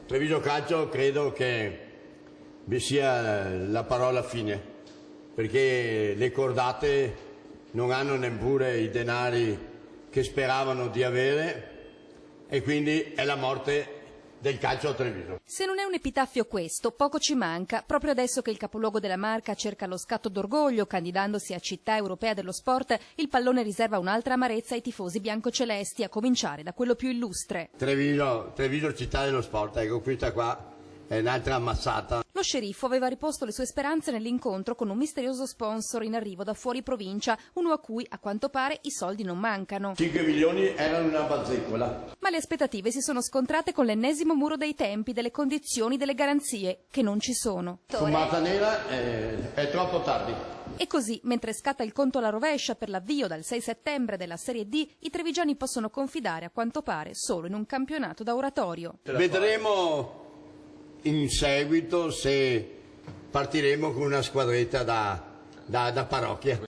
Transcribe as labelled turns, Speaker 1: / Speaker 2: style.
Speaker 1: Treviso Calcio credo che vi sia la parola fine, perché le cordate non hanno neppure i denari che speravano di avere e quindi è la morte del calcio a Treviso.
Speaker 2: Se non è un epitaffio questo, poco ci manca, proprio adesso che il capoluogo della Marca cerca lo scatto d'orgoglio, candidandosi a città europea dello sport, il pallone riserva un'altra amarezza ai tifosi biancocelesti, a cominciare da quello più illustre.
Speaker 1: Treviso città dello sport, ecco, questa qua è un'altra ammassata.
Speaker 2: Lo sceriffo aveva riposto le sue speranze nell'incontro con un misterioso sponsor in arrivo da fuori provincia, uno a cui, a quanto pare, i soldi non mancano.
Speaker 1: 5 milioni erano una bazzecola.
Speaker 2: Ma le aspettative si sono scontrate con l'ennesimo muro dei tempi, delle condizioni, delle garanzie, che non ci sono.
Speaker 1: Fumata nera è troppo tardi.
Speaker 2: E così, mentre scatta il conto alla rovescia per l'avvio dal 6 settembre della Serie D, i trevigiani possono confidare, a quanto pare, solo in un campionato da oratorio.
Speaker 1: Vedremo in seguito se partiremo con una squadretta da parrocchia.